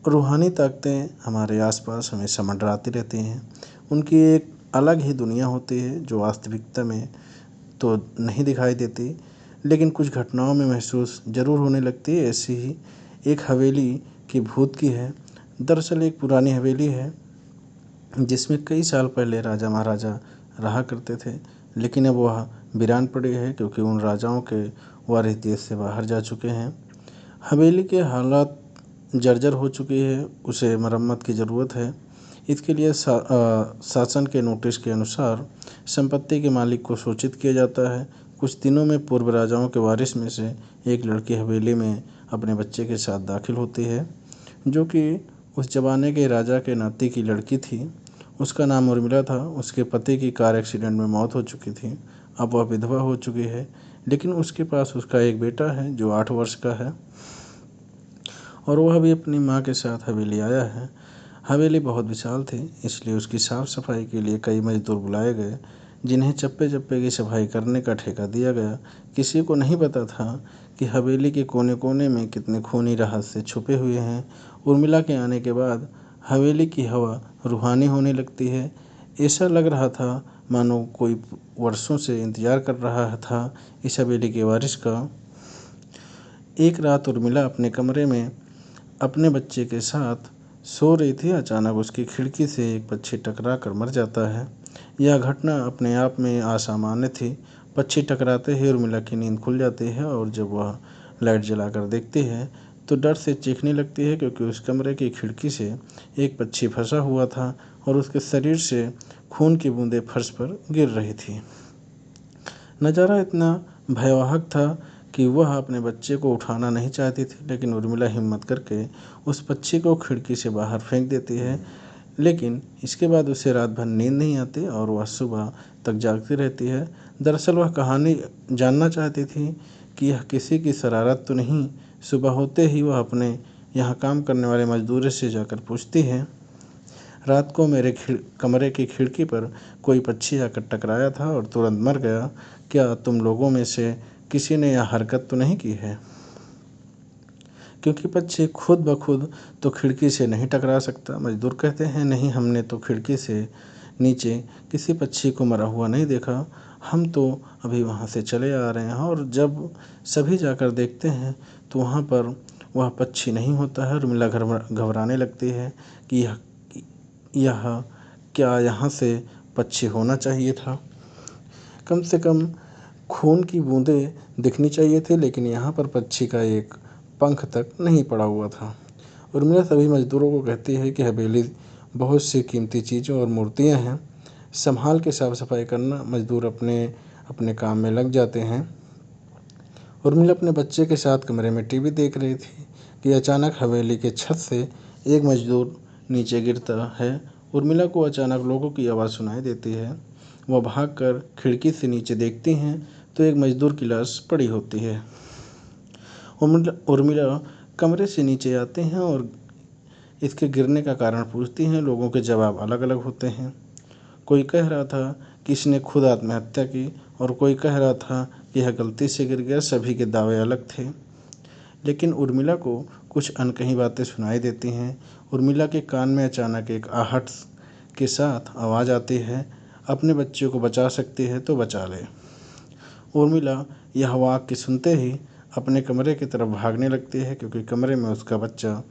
रूहानी ताकतें हमारे आसपास हमेशा मंडराती रहती हैं। उनकी एक अलग ही दुनिया होती है जो वास्तविकता में तो नहीं दिखाई देती, लेकिन कुछ घटनाओं में महसूस ज़रूर होने लगती है। ऐसी ही एक हवेली की भूत की है। दरअसल एक पुरानी हवेली है जिसमें कई साल पहले राजा महाराजा रहा करते थे, लेकिन अब वह वीरान पड़ी है क्योंकि उन राजाओं के वारिस देश से बाहर जा चुके हैं। हवेली के हालात जर्जर हो चुकी है, उसे मरम्मत की ज़रूरत है। इसके लिए शासन के नोटिस के अनुसार संपत्ति के मालिक को सूचित किया जाता है। कुछ दिनों में पूर्व राजाओं के वारिस में से एक लड़की हवेली में अपने बच्चे के साथ दाखिल होती है, जो कि उस जमाने के राजा के नाती की लड़की थी। उसका नाम उर्मिला था। उसके पति की कार एक्सीडेंट में मौत हो चुकी थी। अब वह विधवा हो चुकी है, लेकिन उसके पास उसका एक बेटा है जो 8 वर्ष का है और वह भी अपनी माँ के साथ हवेली आया है। हवेली बहुत विशाल थी, इसलिए उसकी साफ़ सफाई के लिए कई मजदूर बुलाए गए, जिन्हें चप्पे चप्पे की सफाई करने का ठेका दिया गया। किसी को नहीं पता था कि हवेली के कोने कोने में कितने खूनी रहस्य छुपे हुए हैं। उर्मिला के आने के बाद हवेली की हवा रूहानी होने लगती है। ऐसा लग रहा था मानो कोई वर्षों से इंतज़ार कर रहा था इस हवेली के वारिस का। एक रात उर्मिला अपने कमरे में अपने बच्चे के साथ सो रही थी। अचानक उसकी खिड़की से एक पक्षी टकरा कर मर जाता है। यह घटना अपने आप में असामान्य थी। पक्षी टकराते ही उर्मिला की नींद खुल जाती है और जब वह लाइट जलाकर देखती है तो डर से चीखने लगती है, क्योंकि उस कमरे की खिड़की से एक पक्षी फंसा हुआ था और उसके शरीर से खून की बूंदें फर्श पर गिर रही थी। नज़ारा इतना भयावह था कि वह अपने बच्चे को उठाना नहीं चाहती थी, लेकिन उर्मिला हिम्मत करके उस पक्षी को खिड़की से बाहर फेंक देती है। लेकिन इसके बाद उसे रात भर नींद नहीं आती और वह सुबह तक जागती रहती है। दरअसल वह कहानी जानना चाहती थी कि यह किसी की शरारत तो नहीं। सुबह होते ही वह अपने यहाँ काम करने वाले मजदूर से जाकर पूछती है, रात को मेरे कमरे की खिड़की पर कोई पक्षी आकर टकराया था और तुरंत मर गया। क्या तुम लोगों में से किसी ने यह हरकत तो नहीं की है? क्योंकि पक्षी खुद ब खुद तो खिड़की से नहीं टकरा सकता। मजदूर कहते हैं, नहीं, हमने तो खिड़की से नीचे किसी पक्षी को मरा हुआ नहीं देखा। हम तो अभी वहाँ से चले आ रहे हैं और जब सभी जाकर देखते हैं तो वहाँ पर वह पक्षी नहीं होता है। उर्मिला घबराने लगती है कि यह क्या यहाँ से पक्षी होना चाहिए था। कम से कम खून की बूंदें दिखनी चाहिए थी, लेकिन यहाँ पर पक्षी का एक पंख तक नहीं पड़ा हुआ था। उर्मिला सभी मजदूरों को कहती है कि हवेली बहुत सी कीमती चीज़ों और मूर्तियाँ हैं, संभाल के साफ सफाई करना। मजदूर अपने अपने काम में लग जाते हैं। उर्मिला अपने बच्चे के साथ कमरे में टीवी देख रही थी कि अचानक हवेली के छत से एक मजदूर नीचे गिरता है। उर्मिला को अचानक लोगों की आवाज़ सुनाई देती है। वह भागकर खिड़की से नीचे देखती हैं तो एक मजदूर की लाश पड़ी होती है। उर्मिला कमरे से नीचे आते हैं और इसके गिरने का कारण पूछती हैं। लोगों के जवाब अलग अलग होते हैं। कोई कह रहा था कि इसने खुद आत्महत्या की और कोई कह रहा था कि यह गलती से गिर गया। सभी के दावे अलग थे, लेकिन उर्मिला को कुछ अनकही बातें सुनाई देती हैं। उर्मिला के कान में अचानक एक आहट के साथ आवाज़ आती है, अपने बच्चे को बचा सकती है तो बचा ले। उर्मिला यह वाक्य सुनते ही अपने कमरे की तरफ भागने लगती है, क्योंकि कमरे में उसका बच्चा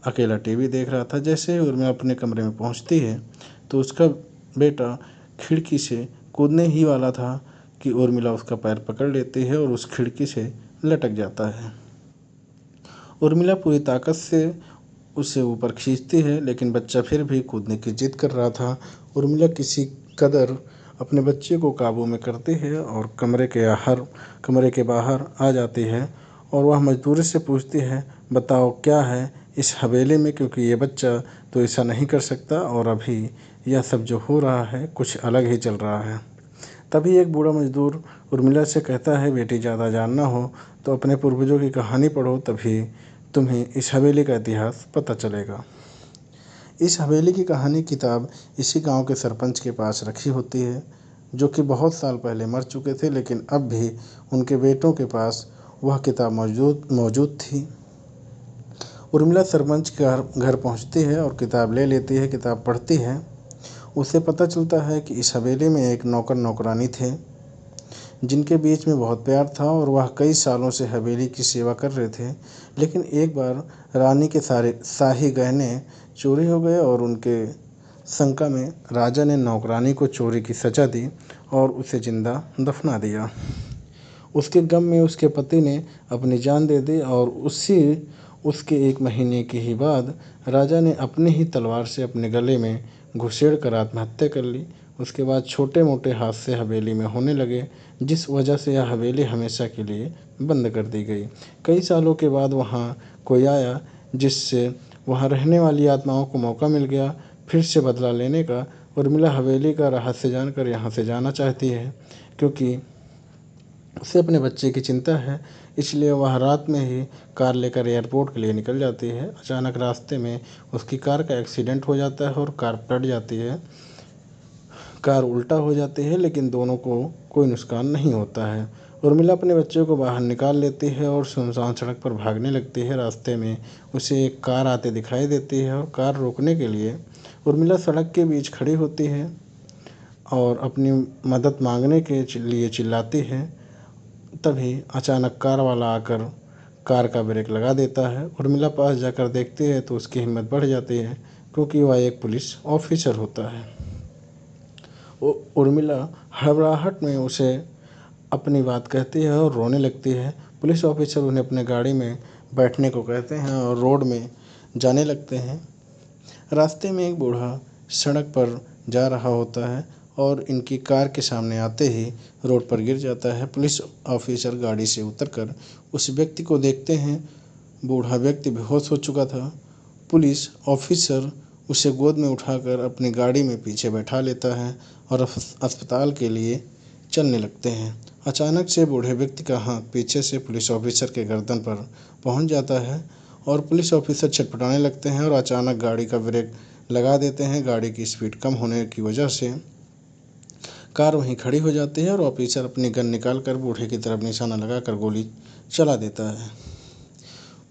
अकेला टीवी देख रहा था। जैसे ही उर्मिला अपने कमरे में पहुंचती है तो उसका बेटा खिड़की से कूदने ही वाला था कि उर्मिला उसका पैर पकड़ लेती है और उस खिड़की से लटक जाता है। उर्मिला पूरी ताकत से उसे ऊपर खींचती है, लेकिन बच्चा फिर भी कूदने की जिद कर रहा था। उर्मिला किसी कदर अपने बच्चे को काबू में करती है और कमरे के बाहर आ जाती है और वह मजदूर से पूछती है, बताओ क्या है इस हवेली में, क्योंकि ये बच्चा तो ऐसा नहीं कर सकता और अभी यह सब जो हो रहा है कुछ अलग ही चल रहा है। तभी एक बूढ़ा मजदूर उर्मिला से कहता है, बेटी, ज़्यादा जानना हो तो अपने पूर्वजों की कहानी पढ़ो, तभी तुम्हें इस हवेली का इतिहास पता चलेगा। इस हवेली की कहानी किताब इसी गांव के सरपंच के पास रखी होती है, जो कि बहुत साल पहले मर चुके थे, लेकिन अब भी उनके बेटों के पास वह किताब मौजूद थी। उर्मिला सरपंच के घर पहुंचती है और किताब ले लेती है। किताब पढ़ती है। उसे पता चलता है कि इस हवेली में एक नौकर नौकरानी थे जिनके बीच में बहुत प्यार था और वह कई सालों से हवेली की सेवा कर रहे थे। लेकिन एक बार रानी के सारे शाही गहने चोरी हो गए और उनके शंका में राजा ने नौकरानी को चोरी की सजा दी और उसे जिंदा दफना दिया। उसके गम में उसके पति ने अपनी जान दे दी और उसके 1 महीने के ही बाद राजा ने अपनी ही तलवार से अपने गले में घुसेड़ कर आत्महत्या कर ली। उसके बाद छोटे मोटे हादसे हवेली में होने लगे, जिस वजह से यह हवेली हमेशा के लिए बंद कर दी गई। कई सालों के बाद वहाँ कोई आया, जिससे वहाँ रहने वाली आत्माओं को मौका मिल गया फिर से बदला लेने का। उर्मिला हवेली का रहस्य जानकर यहाँ से जाना चाहती है, क्योंकि उसे अपने बच्चे की चिंता है। इसलिए वह रात में ही कार लेकर एयरपोर्ट के लिए निकल जाती है। अचानक रास्ते में उसकी कार का एक्सीडेंट हो जाता है और कार पलट जाती है। कार उल्टा हो जाती है, लेकिन दोनों को कोई नुकसान नहीं होता है। उर्मिला अपने बच्चे को बाहर निकाल लेती है और सुनसान सड़क पर भागने लगती है। रास्ते में उसे एक कार आते दिखाई देती है और कार रोकने के लिए उर्मिला सड़क के बीच खड़ी होती है और अपनी मदद मांगने के लिए चिल्लाती है। तभी अचानक कार वाला आकर कार का ब्रेक लगा देता है। उर्मिला पास जाकर देखती है तो उसकी हिम्मत बढ़ जाती है, क्योंकि वह एक पुलिस ऑफिसर होता है। उर्मिला घबराहट में उसे अपनी बात कहती है और रोने लगती है। पुलिस ऑफिसर उन्हें अपने गाड़ी में बैठने को कहते हैं और रोड में जाने लगते हैं। रास्ते में एक बूढ़ा सड़क पर जा रहा होता है और इनकी कार के सामने आते ही रोड पर गिर जाता है। पुलिस ऑफिसर गाड़ी से उतरकर उस व्यक्ति को देखते हैं। बूढ़ा व्यक्ति बेहोश हो चुका था। पुलिस ऑफिसर उसे गोद में उठाकर अपनी गाड़ी में पीछे बैठा लेता है और अस्पताल के लिए चलने लगते हैं। अचानक से बूढ़े व्यक्ति का हाथ पीछे से पुलिस ऑफिसर के गर्दन पर पहुंच जाता है और पुलिस ऑफिसर छटपटाने लगते हैं और अचानक गाड़ी का ब्रेक लगा देते हैं। गाड़ी की स्पीड कम होने की वजह से कार वहीं खड़ी हो जाती है और ऑफिसर अपनी गन निकालकर बूढ़े की तरफ निशाना लगाकर गोली चला देता है।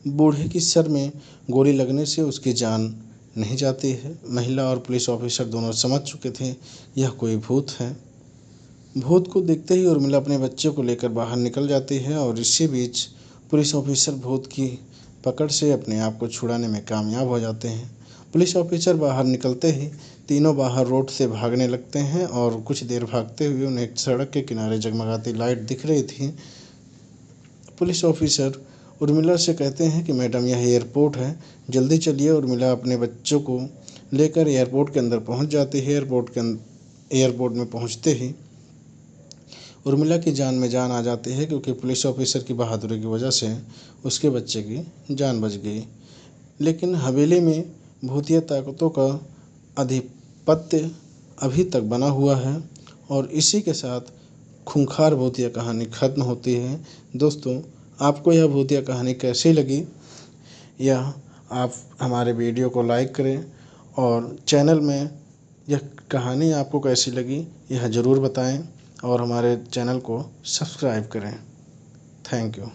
बूढ़े की सर में गोली लगने से उसकी जान नहीं जाती है। महिला और पुलिस ऑफिसर दोनों समझ चुके थे यह कोई भूत है। भूत को देखते ही उर्मिला अपने बच्चे को लेकर बाहर निकल जाती है और इसी बीच पुलिस ऑफिसर भूत की पकड़ से अपने आप को छुड़ाने में कामयाब हो जाते हैं। पुलिस ऑफिसर बाहर निकलते ही तीनों बाहर रोड से भागने लगते हैं और कुछ देर भागते हुए उन्हें सड़क के किनारे जगमगाती लाइट दिख रही थी। पुलिस ऑफिसर उर्मिला से कहते हैं कि मैडम, यह एयरपोर्ट है, जल्दी चलिए। उर्मिला अपने बच्चों को लेकर एयरपोर्ट के अंदर पहुंच जाती है। एयरपोर्ट में पहुंचते ही उर्मिला की जान में जान आ जाती है, क्योंकि पुलिस ऑफिसर की बहादुरी की वजह से उसके बच्चे की जान बच गई। लेकिन हवेली में भूतिया ताकतों का आधिपत्य अभी तक बना हुआ है और इसी के साथ खूंखार भूतिया कहानी ख़त्म होती है। दोस्तों, आपको यह भूतिया कहानी कैसी लगी? यह आप हमारे वीडियो को लाइक करें और चैनल में यह कहानी आपको कैसी लगी यह ज़रूर बताएं और हमारे चैनल को सब्सक्राइब करें। Thank you.